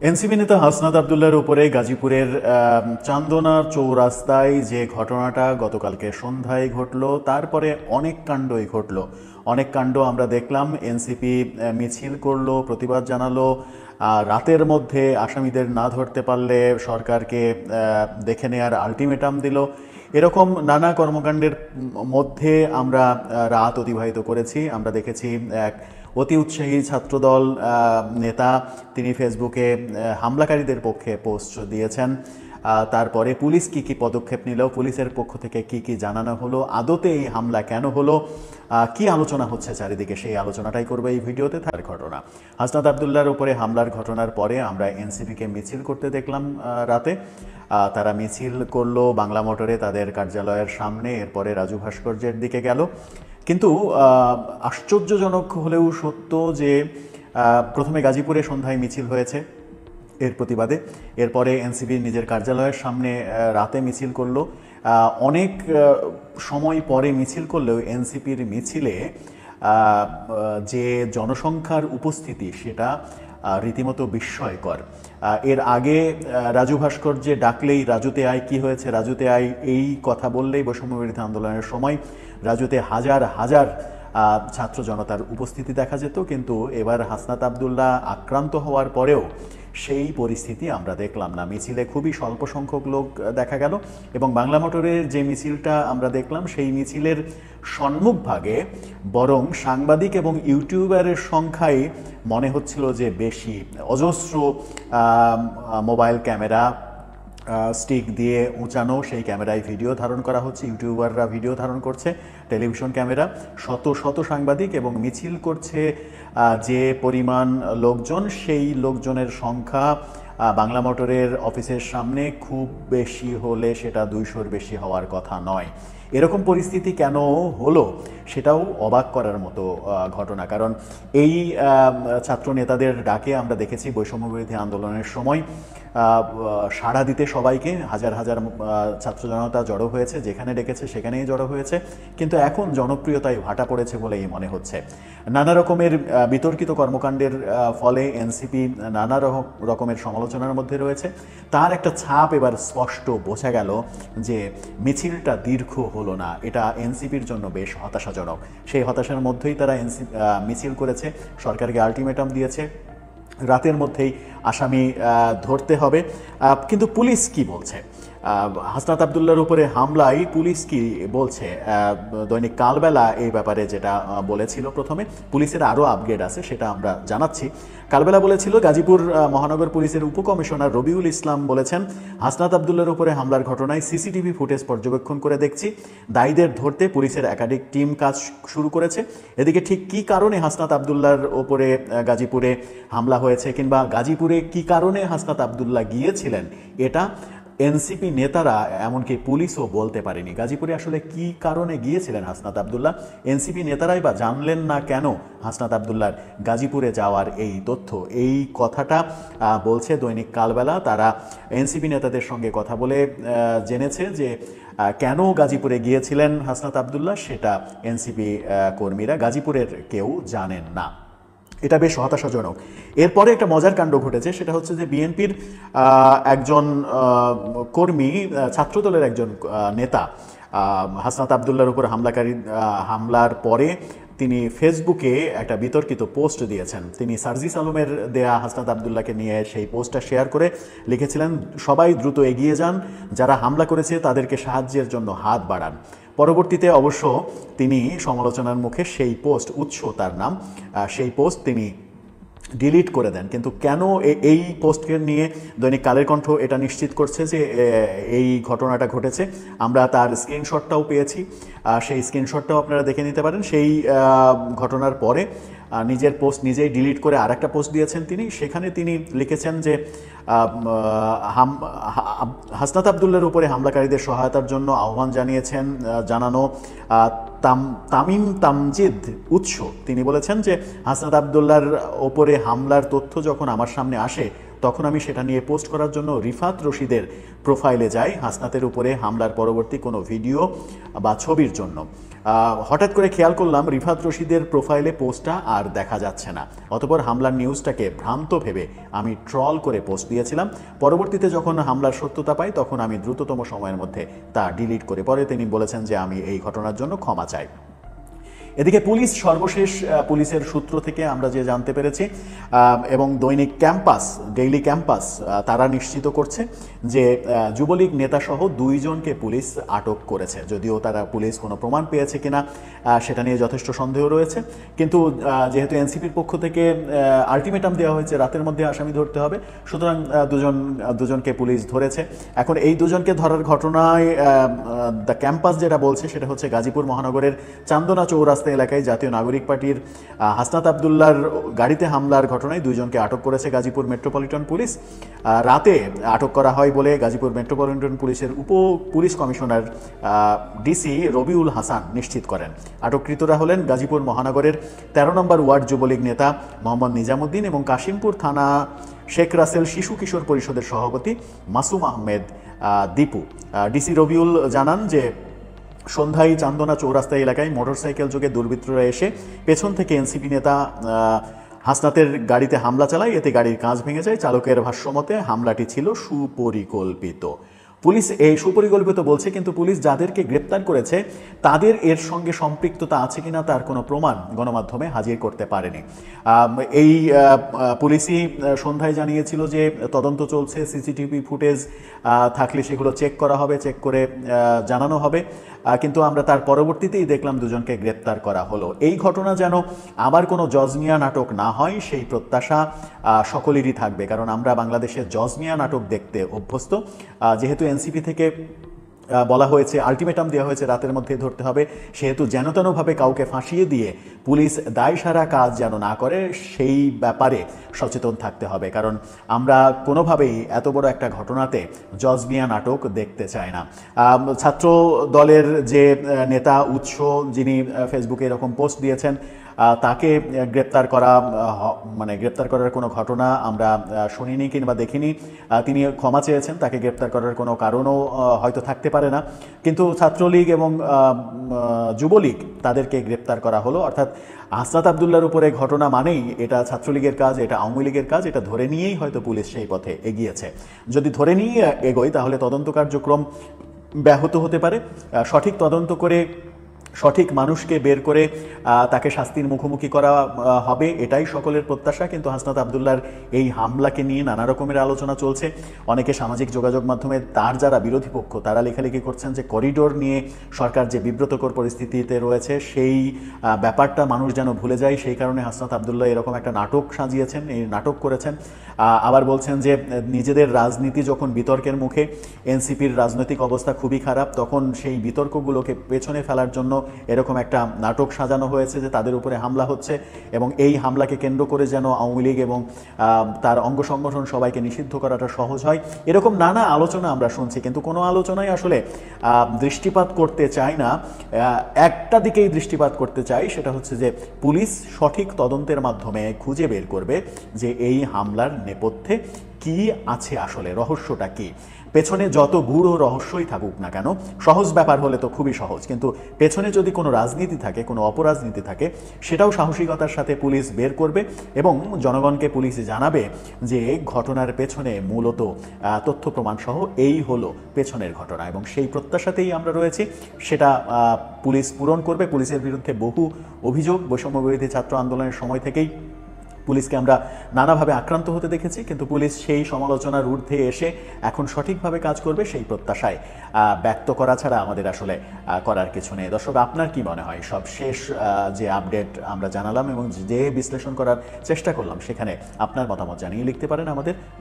NCP নেতা হাসনাত আবদুল্লাহর উপরে গাজীপুরের চান্দনা চৌরাস্তায় যে ঘটনাটা গতকালকে সন্ধ্যায় ঘটলো, তারপরে অনেক কাণ্ডই ঘটলো। অনেক কাণ্ড আমরা দেখলাম। এনসিপি মিছিল করলো, প্রতিবাদ জানালো, রাতের মধ্যে আসামিদের না ধরতে পারলে সরকারকে দেখে নেয়ার আলটিমেটাম দিল। এরকম নানা কর্মকাণ্ডের মধ্যে আমরা রাত অতিবাহিত করেছি। আমরা দেখেছি এক অতি উৎসাহী ছাত্রদল নেতা, তিনি ফেসবুকে হামলাকারীদের পক্ষে পোস্ট দিয়েছেন। তারপরে পুলিশ কি কি পদক্ষেপ নিল, পুলিশের পক্ষ থেকে কি কি জানানো হলো, আদতে এই হামলা কেন হলো, কি আলোচনা হচ্ছে চারিদিকে, সেই আলোচনাটাই করবে এই ভিডিওতে। তার ঘটনা হাসনাত আবদুল্লাহর উপরে হামলার ঘটনার পরে আমরা এনসিপিকে মিছিল করতে দেখলাম রাতে। তারা মিছিল করলো বাংলা মোটরে তাদের কার্যালয়ের সামনে, এরপরে রাজু ভাস্কর্যের দিকে গেল। কিন্তু আশ্চর্যজনক হলেও সত্য যে প্রথমে গাজীপুরে সন্ধ্যায় মিছিল হয়েছে এর প্রতিবাদে, এরপরে এনসিপি নিজের কার্যালয়ের সামনে রাতে মিছিল করলো। অনেক সময় পরে মিছিল করলেও এনসিপির মিছিলে যে জনসংখ্যার উপস্থিতি সেটা রীতিমতো বিস্ময়কর। এর আগে রাজু ভাস্কর্যে ডাকলেই রাজুতে আয়, কি হয়েছে রাজুতে আয়, এই কথা বললেই বৈষম্য বিরোধী আন্দোলনের সময় রাজুতে হাজার হাজার ছাত্র জনতার উপস্থিতি দেখা যেত। কিন্তু এবার হাসনাত আবদুল্লাহ আক্রান্ত হওয়ার পরেও সেই পরিস্থিতি আমরা দেখলাম না। মিছিলে খুবই স্বল্প সংখ্যক লোক দেখা গেল, এবং বাংলা মোটরের যে মিছিলটা আমরা দেখলাম সেই মিছিলের সম্মুখভাগে বরং সাংবাদিক এবং ইউটিউবারের সংখ্যাই মনে হচ্ছিল যে বেশি। অজস্র মোবাইল ক্যামেরা স্টিক দিয়ে উঁচানো, সেই ক্যামেরায় ভিডিও ধারণ করা হচ্ছে, ইউটিউবাররা ভিডিও ধারণ করছে, টেলিভিশন ক্যামেরা, শত শত সাংবাদিক, এবং মিছিল করছে যে পরিমাণ লোকজন, সেই লোকজনের সংখ্যা বাংলা মোটরের অফিসের সামনে খুব বেশি হলে সেটা 200-র বেশি হওয়ার কথা নয়। এরকম পরিস্থিতি কেন হলো সেটাও অবাক করার মতো ঘটনা। কারণ এই ছাত্র নেতাদের ডাকে আমরা দেখেছি বৈষম্য বিরোধী আন্দোলনের সময় সাড়া দিতে সবাইকে হাজার হাজার ছাত্র জনতা জড়ো হয়েছে, যেখানে ডেকেছে সেখানেই জড়ো হয়েছে। কিন্তু এখন জনপ্রিয়তায় ভাটা পড়েছে বলেই মনে হচ্ছে। নানা রকমের বিতর্কিত কর্মকাণ্ডের ফলে এনসিপি নানা রকমের সমালোচনার মধ্যে রয়েছে। তার একটা ছাপ এবার স্পষ্ট বোঝা গেল যে মিছিলটা দীর্ঘ হলো না, এটা এনসিপির জন্য বেশ হতাশাজনক। সেই হতাশার মধ্যেই তারা মিছিল করেছে, সরকারকে আলটিমেটাম দিয়েছে রাতের মধ্যেই আসামি ধরতে হবে। কিন্তু পুলিশ কি বলছে? হাসনাত আবদুল্লাহর উপরে হামলায় পুলিশ কি বলছে? দৈনিক কালবেলা এই ব্যাপারে যেটা বলেছিল, প্রথমে পুলিশের আরও আপগ্রেড আছে সেটা আমরা জানাচ্ছি। কালবেলা বলেছিল, গাজীপুর মহানগর পুলিশের উপকমিশনার রবিউল ইসলাম বলেছেন, হাসনাত আবদুল্লাহর উপরে হামলার ঘটনায় সিসিটিভি ফুটেজ পর্যবেক্ষণ করে দেখছি, দায়ীদের ধরতে পুলিশের একাধিক টিম কাজ শুরু করেছে। এদিকে ঠিক কী কারণে হাসনাত আবদুল্লাহর ওপরে গাজীপুরে হামলা হয়েছে, কিংবা গাজীপুরে কী কারণে হাসনাত আবদুল্লাহ গিয়েছিলেন, এটা এনসিপি নেতারা এমনকি পুলিশও বলতে পারেনি। গাজীপুরে আসলে কি কারণে গিয়েছিলেন হাসনাত আবদুল্লাহ, এনসিপি নেতারাই বা জানলেন না কেন হাসনাত আবদুল্লাহর গাজীপুরে যাওয়ার এই তথ্য? এই কথাটা বলছে দৈনিক কালবেলা। তারা এনসিপি নেতাদের সঙ্গে কথা বলে জেনেছে যে কেন গাজীপুরে গিয়েছিলেন হাসনাত আবদুল্লাহ, সেটা এনসিপি কর্মীরা গাজীপুরের কেউ জানেন না। এটা বেশ হতাশাজনক। এরপরে একটা মজার কাণ্ড ঘটেছে, সেটা হচ্ছে যে বিএনপির একজন কর্মী, ছাত্রদলের একজন নেতা হাসনাত আবদুল্লাহর উপর হামলার পরে তিনি ফেসবুকে একটা বিতর্কিত পোস্ট দিয়েছেন। তিনি সার্জিস আলমের দেয়া হাসনাত আবদুল্লাহকে নিয়ে সেই পোস্টটা শেয়ার করে লিখেছিলেন, সবাই দ্রুত এগিয়ে যান, যারা হামলা করেছে তাদেরকে সাহায্যের জন্য হাত বাড়ান। পরবর্তীতে অবশ্য তিনি সমালোচনার মুখে সেই পোস্ট, উৎস তার নাম, সেই পোস্ট তিনি ডিলিট করে দেন। কিন্তু কেন এই পোস্টকে নিয়ে দৈনিক কালের কণ্ঠ এটা নিশ্চিত করছে যে এই ঘটনাটা ঘটেছে। আমরা তার স্ক্রিনশটটাও পেয়েছি, সেই স্ক্রিনশটটাও আপনারা দেখে নিতে পারেন। সেই ঘটনার পরে নিজের পোস্ট নিজেই ডিলিট করে আরেকটা পোস্ট দিয়েছেন তিনি। সেখানে তিনি লিখেছেন যে হাসনাত আবদুল্লাহর উপরে হামলাকারীদের সহায়তার জন্য আহ্বান জানানো তামিম তামজিদ উৎস। তিনি বলেছেন যে হাসনাত আবদুল্লাহর ওপরে হামলার তথ্য যখন আমার সামনে আসে তখন আমি সেটা নিয়ে পোস্ট করার জন্য রিফাত রশিদের প্রোফাইলে যাই হাসনাতের উপরে হামলার পরবর্তী কোনো ভিডিও বা ছবির জন্য। হঠাৎ করে খেয়াল করলাম রিফাত রশিদের প্রোফাইলে পোস্টটা আর দেখা যাচ্ছে না। অতঃপর হামলার নিউজটাকে ভ্রান্ত ভেবে আমি ট্রল করে পোস্ট দিয়েছিলাম। পরবর্তীতে যখন হামলার সত্যতা পাই তখন আমি দ্রুততম সময়ের মধ্যে তা ডিলিট করে, পরে তিনি বলেছেন যে আমি এই ঘটনার জন্য ক্ষমা চাই। এদিকে পুলিশ সর্বশেষ পুলিশের সূত্র থেকে আমরা যে জানতে পেরেছি এবং দৈনিক ক্যাম্পাস, ডেইলি ক্যাম্পাস তারা নিশ্চিত করছে যে যুবলীগ নেতাসহ 2 জনকে পুলিশ আটক করেছে। যদিও তারা পুলিশ কোনো প্রমাণ পেয়েছে কিনা সেটা নিয়ে যথেষ্ট সন্দেহ রয়েছে, কিন্তু যেহেতু এনসিপির পক্ষ থেকে আলটিমেটাম দেওয়া হয়েছে রাতের মধ্যে আসামি ধরতে হবে, সুতরাং দুজনকে পুলিশ ধরেছে। এখন এই দুজনকে ধরার ঘটনায় দ্য ক্যাম্পাস যেটা বলছে সেটা হচ্ছে গাজীপুর মহানগরের চান্দনা চৌরাস্তা এলাকায় জাতীয় নাগরিক পার্টির হাসনাত আবদুল্লাহর গাড়িতে হামলার ঘটনায় 2 জনকে আটক করেছে গাজীপুর মেট্রোপলিটন পুলিশ। রাতে আটক করা হয় বলে গাজীপুর মেট্রোপলিটন পুলিশের উপ police commissioner DC Rabiul Hasan নিশ্চিত করেন। আটককৃতরা হলেন গাজীপুর মহানগরের 13 নম্বর ওয়ার্ড যুবলীগ নেতা মোহাম্মদ নিজামুদ্দিন এবং কাশিমপুর থানা শেখ রাসেল শিশু কিশোর পরিষদের সভাপতি মাসুম আহমেদ দীপু। ডিসি রবিউল জানান যে সন্ধ্যায় চান্দনা চৌরাস্তা এলাকায় মোটরসাইকেল যোগে দুর্বৃত্তরা এসে পেছন থেকে এনসিপি নেতা হাসনাতের গাড়িতে হামলা চালায়। এতে গাড়ির কাঁচ ভেঙে যায়। চালকের ভাষ্যমতে হামলাটি ছিল সুপরিকল্পিত। পুলিশ এই সুপরিকল্পিত বলছে, কিন্তু পুলিশ যাদেরকে গ্রেপ্তার করেছে তাদের এর সঙ্গে সম্পৃক্ততা আছে কিনা তার কোনো প্রমাণ গণমাধ্যমে হাজির করতে পারেনি। এই পুলিশই সন্ধ্যায় জানিয়েছিল যে তদন্ত চলছে, সিসিটিভি ফুটেজ থাকলে সেগুলো চেক করা হবে, চেক করে জানানো হবে, কিন্তু আমরা তার পরবর্তীতেই দেখলাম 2 জনকে গ্রেপ্তার করা হলো। এই ঘটনা যেন আবার কোনো জজমিয়া নাটক না হয় সেই প্রত্যাশা সকলেরই থাকবে, কারণ আমরা বাংলাদেশের জজমিয়া নাটক দেখতে অভ্যস্ত। যেহেতু এনসিপি থেকে বলা হয়েছে, আলটিমেটাম দেওয়া হয়েছে রাতের মধ্যে ধরতে হবে, সেহেতু যেন তেনভাবে কাউকে ফাঁসিয়ে দিয়ে পুলিশ দায় সারা কাজ যেন না করে সেই ব্যাপারে সচেতন থাকতে হবে, কারণ আমরা কোনোভাবেই এত বড় একটা ঘটনাতে জজমিয়া নাটক দেখতে চাই না। ছাত্র দলের যে নেতা উৎস, যিনি ফেসবুকে এরকম পোস্ট দিয়েছেন, তাকে গ্রেপ্তার করার কোনো ঘটনা আমরা শুনিনি কিংবা দেখিনি। তিনি ক্ষমা চেয়েছেন, তাকে গ্রেপ্তার করার কোনো কারণও হয়তো থাকতে পারে না, কিন্তু ছাত্রলীগ এবং যুবলীগ তাদেরকে গ্রেপ্তার করা হলো। অর্থাৎ হাসনাত আবদুল্লাহর উপরে ঘটনা মানেই এটা ছাত্রলীগের কাজ, এটা আওয়ামী লীগের কাজ, এটা ধরে নিয়েই হয়তো পুলিশ সেই পথে এগিয়েছে। যদি ধরে নিয়ে এগোয় তাহলে তদন্ত কার্যক্রম ব্যাহত হতে পারে। সঠিক তদন্ত করে সঠিক মানুষকে বের করে তাকে শাস্তির মুখোমুখি করা হবে, এটাই সকলের প্রত্যাশা। কিন্তু হাসনাত আবদুল্লাহর এই হামলাকে নিয়ে নানা রকমের আলোচনা চলছে। অনেকে সামাজিক যোগাযোগ মাধ্যমে তার যারা বিরোধী পক্ষ তারা লেখালেখি করছেন যে করিডোর নিয়ে সরকার যে বিব্রতকর পরিস্থিতিতে রয়েছে সেই ব্যাপারটা মানুষ যেন ভুলে যায়, সেই কারণে হাসনাত আবদুল্লাহ এরকম একটা নাটক সাজিয়েছেন, এই নাটক করেছেন। আবার বলছেন যে নিজেদের রাজনীতি যখন বিতর্কের মুখে, এনসিপির রাজনৈতিক অবস্থা খুবই খারাপ, তখন সেই বিতর্কগুলোকে পেছনে ফেলার জন্য এরকম একটা নাটক সাজানো হয়েছে যে তাদের উপরে হামলা হচ্ছে এবং এই হামলাকে কেন্দ্র করে যেন আওয়ামী লীগ এবং তার অঙ্গ সংগঠন সবাইকে নিষিদ্ধ করাটা সহজ হয়। এরকম নানা আলোচনা আমরা শুনছি, কিন্তু কোনো আলোচনায় আসলে দৃষ্টিপাত করতে চায় না। একটা দিকেই দৃষ্টিপাত করতে চাই, সেটা হচ্ছে যে পুলিশ সঠিক তদন্তের মাধ্যমে খুঁজে বের করবে যে এই হামলার নেপথ্যে কি আছে, আসলে রহস্যটা কি। পেছনে যত গূঢ় রহস্যই থাকুক না কেন, সহজ ব্যাপার হলে তো খুবই সহজ, কিন্তু পেছনে যদি কোনো রাজনীতি থাকে, কোনো অপরাজনীতি থাকে, সেটাও সাহসিকতার সাথে পুলিশ বের করবে এবং জনগণকে পুলিশ জানাবে যে ঘটনার পেছনে মূলত তথ্য প্রমাণ সহ এই হলো পেছনের ঘটনা, এবং সেই প্রত্যাশাতেই আমরা রয়েছি। সেটা পুলিশ পূরণ করবে। পুলিশের বিরুদ্ধে বহু অভিযোগ, বৈষম্যবিরোধী ছাত্র আন্দোলনের সময় থেকেই পুলিশকে আমরা নানাভাবে আক্রান্ত হতে দেখেছি, কিন্তু পুলিশ সেই সমালোচনার ঊর্ধ্বে এসে এখন সঠিকভাবে কাজ করবে সেই প্রত্যাশায় ব্যক্ত করা ছাড়া আমাদের আসলে করার কিছু নেই। দর্শক, আপনার কি মনে হয়? সব শেষ যে আপডেট আমরা জানালাম এবং যে বিশ্লেষণ করার চেষ্টা করলাম, সেখানে আপনার মতামত জানিয়ে লিখতে পারেন আমাদের